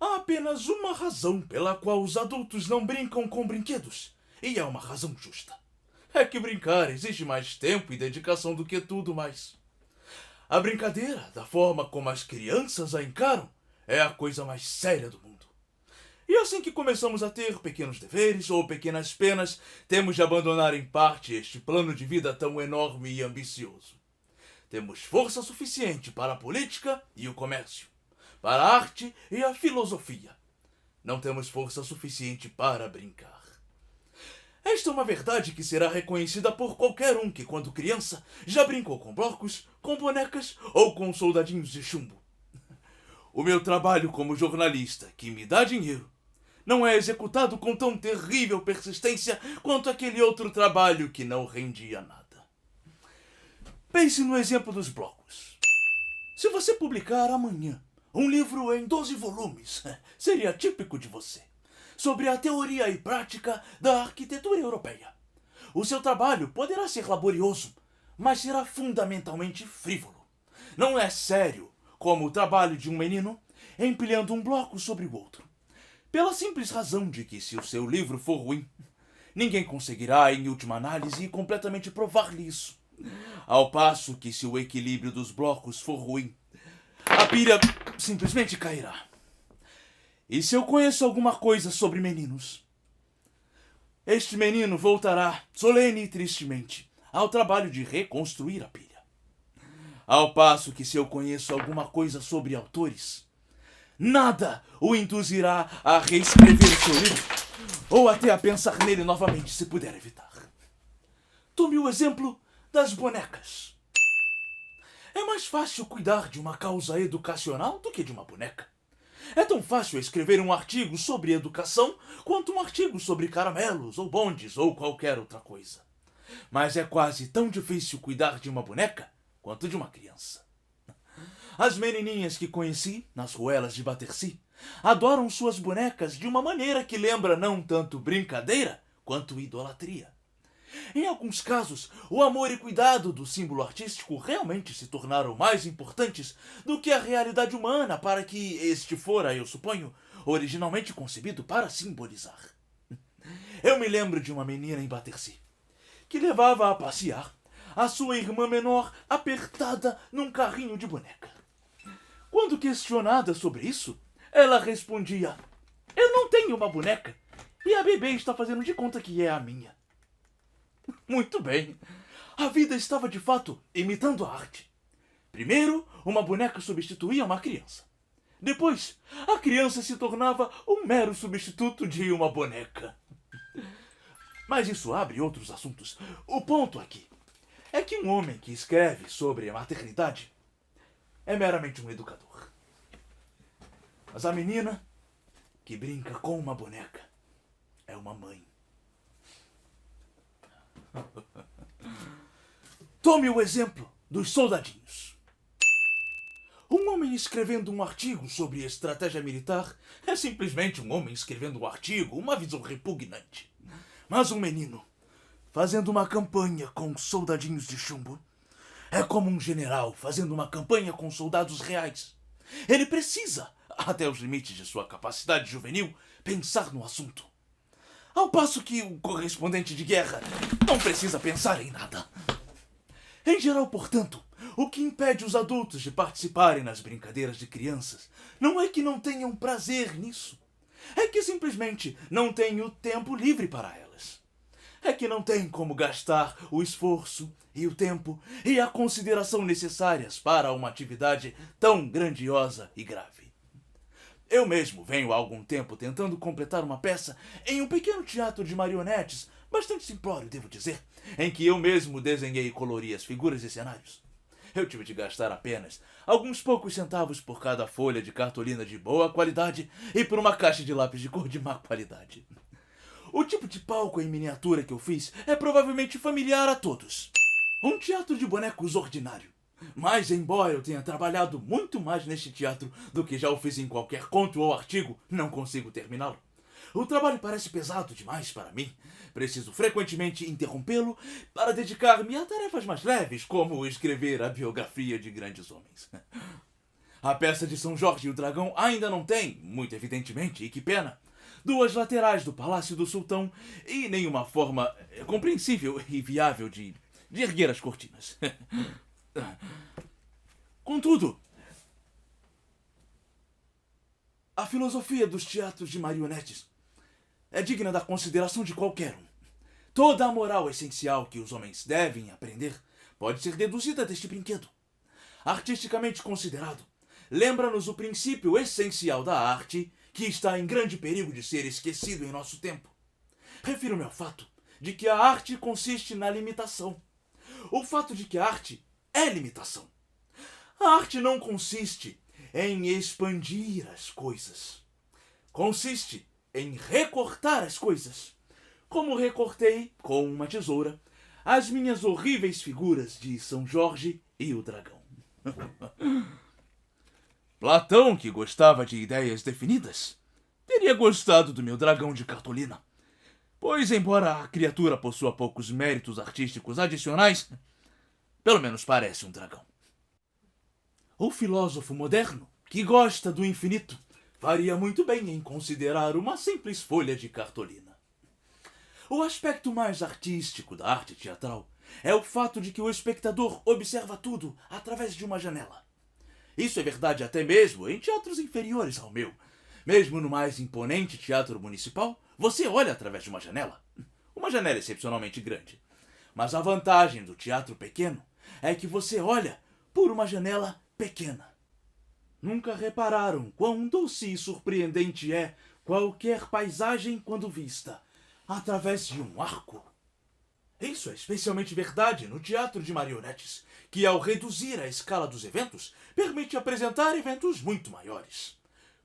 Há apenas uma razão pela qual os adultos não brincam com brinquedos, e é uma razão justa. É que brincar exige mais tempo e dedicação do que tudo mais. A brincadeira, da forma como as crianças a encaram, é a coisa mais séria do mundo. E assim que começamos a ter pequenos deveres ou pequenas penas, temos de abandonar em parte este plano de vida tão enorme e ambicioso. Temos força suficiente para a política e o comércio, para a arte e a filosofia. Não temos força suficiente para brincar. Esta é uma verdade que será reconhecida por qualquer um que, quando criança, já brincou com blocos, com bonecas ou com soldadinhos de chumbo. O meu trabalho como jornalista, que me dá dinheiro, não é executado com tão terrível persistência quanto aquele outro trabalho que não rendia nada. Pense no exemplo dos blocos. Se você publicar amanhã um livro em 12 volumes, seria típico de você, sobre a teoria e prática da arquitetura europeia. O seu trabalho poderá ser laborioso, mas será fundamentalmente frívolo. Não é sério como o trabalho de um menino empilhando um bloco sobre o outro. Pela simples razão de que, se o seu livro for ruim, ninguém conseguirá, em última análise, completamente provar-lhe isso. Ao passo que, se o equilíbrio dos blocos for ruim, a pilha simplesmente cairá. E se eu conheço alguma coisa sobre meninos, este menino voltará, solene e tristemente, ao trabalho de reconstruir a pilha. Ao passo que, se eu conheço alguma coisa sobre autores, nada o induzirá a reescrever o seu livro, ou até a pensar nele novamente, se puder evitar. Tome o exemplo das bonecas. É mais fácil cuidar de uma causa educacional do que de uma boneca. É tão fácil escrever um artigo sobre educação quanto um artigo sobre caramelos ou bondes ou qualquer outra coisa. Mas é quase tão difícil cuidar de uma boneca quanto de uma criança. As menininhas que conheci nas ruelas de Battersea adoram suas bonecas de uma maneira que lembra não tanto brincadeira quanto idolatria. Em alguns casos, o amor e cuidado do símbolo artístico realmente se tornaram mais importantes do que a realidade humana para que este fora, eu suponho, originalmente concebido para simbolizar. Eu me lembro de uma menina em Battersea que levava a passear a sua irmã menor apertada num carrinho de boneca. Quando questionada sobre isso, ela respondia: "Eu não tenho uma boneca e a bebê está fazendo de conta que é a minha." Muito bem. A vida estava de fato imitando a arte. Primeiro, uma boneca substituía uma criança. Depois, a criança se tornava um mero substituto de uma boneca. Mas isso abre outros assuntos. O ponto aqui é que um homem que escreve sobre a maternidade é meramente um educador. Mas a menina que brinca com uma boneca é uma mãe. Tome o exemplo dos soldadinhos. Um homem escrevendo um artigo sobre estratégia militar é simplesmente um homem escrevendo um artigo, uma visão repugnante. Mas um menino fazendo uma campanha com soldadinhos de chumbo é como um general fazendo uma campanha com soldados reais. Ele precisa, até os limites de sua capacidade juvenil, pensar no assunto. Ao passo que o correspondente de guerra não precisa pensar em nada. Em geral, portanto, o que impede os adultos de participarem nas brincadeiras de crianças não é que não tenham prazer nisso. É que simplesmente não têm o tempo livre para elas. É que não têm como gastar o esforço e o tempo e a consideração necessárias para uma atividade tão grandiosa e grave. Eu mesmo venho há algum tempo tentando completar uma peça em um pequeno teatro de marionetes, bastante simplório, devo dizer, em que eu mesmo desenhei e colori as figuras e cenários. Eu tive de gastar apenas alguns poucos centavos por cada folha de cartolina de boa qualidade e por uma caixa de lápis de cor de má qualidade. O tipo de palco em miniatura que eu fiz é provavelmente familiar a todos. Um teatro de bonecos ordinário. Mas, embora eu tenha trabalhado muito mais neste teatro do que já o fiz em qualquer conto ou artigo, não consigo terminá-lo. O trabalho parece pesado demais para mim. Preciso frequentemente interrompê-lo para dedicar-me a tarefas mais leves, como escrever a biografia de grandes homens. A peça de São Jorge e o Dragão ainda não tem, muito evidentemente, e que pena, duas laterais do Palácio do Sultão e nenhuma forma compreensível e viável de erguer as cortinas. Contudo, a filosofia dos teatros de marionetes é digna da consideração de qualquer um. Toda a moral essencial que os homens devem aprender pode ser deduzida deste brinquedo. Artisticamente considerado, lembra-nos o princípio essencial da arte que está em grande perigo de ser esquecido em nosso tempo. Refiro-me ao fato de que a arte consiste na limitação. O fato de que a arte é limitação. A arte não consiste em expandir as coisas. Consiste em recortar as coisas, como recortei, com uma tesoura, as minhas horríveis figuras de São Jorge e o Dragão. Platão, que gostava de ideias definidas, teria gostado do meu dragão de cartolina, pois, embora a criatura possua poucos méritos artísticos adicionais, pelo menos parece um dragão. O filósofo moderno, que gosta do infinito, faria muito bem em considerar uma simples folha de cartolina. O aspecto mais artístico da arte teatral é o fato de que o espectador observa tudo através de uma janela. Isso é verdade até mesmo em teatros inferiores ao meu. Mesmo no mais imponente teatro municipal, você olha através de uma janela. Uma janela excepcionalmente grande. Mas a vantagem do teatro pequeno é que você olha por uma janela pequena. Nunca repararam quão doce e surpreendente é qualquer paisagem quando vista através de um arco? Isso é especialmente verdade no teatro de marionetes, que ao reduzir a escala dos eventos, permite apresentar eventos muito maiores.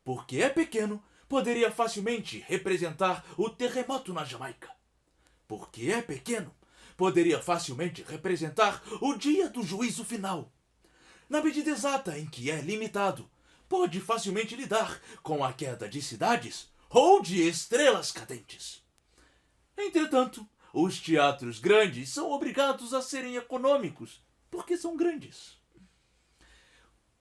Porque é pequeno, poderia facilmente representar o terremoto na Jamaica. Porque é pequeno, poderia facilmente representar o dia do juízo final. Na medida exata em que é limitado, pode facilmente lidar com a queda de cidades ou de estrelas cadentes. Entretanto, os teatros grandes são obrigados a serem econômicos, porque são grandes.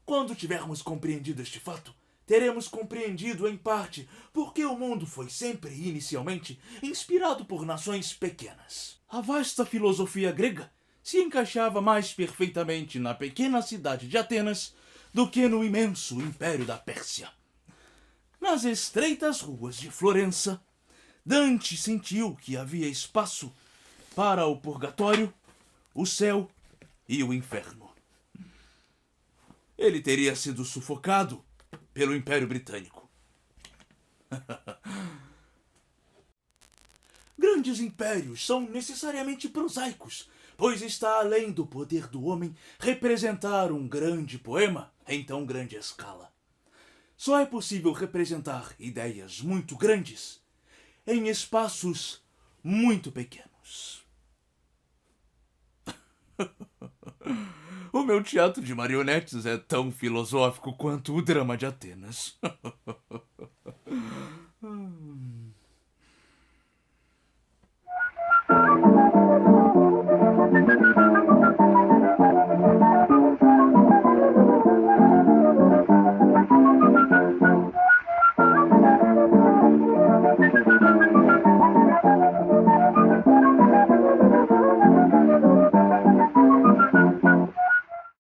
Quando tivermos compreendido este fato, teremos compreendido em parte porque o mundo foi sempre, inicialmente, inspirado por nações pequenas. A vasta filosofia grega se encaixava mais perfeitamente na pequena cidade de Atenas do que no imenso império da Pérsia. Nas estreitas ruas de Florença, Dante sentiu que havia espaço para o purgatório, o céu e o inferno. Ele teria sido sufocado pelo Império Britânico. Grandes impérios são necessariamente prosaicos, pois está além do poder do homem representar um grande poema em tão grande escala. Só é possível representar ideias muito grandes em espaços muito pequenos. O meu teatro de marionetes é tão filosófico quanto o drama de Atenas.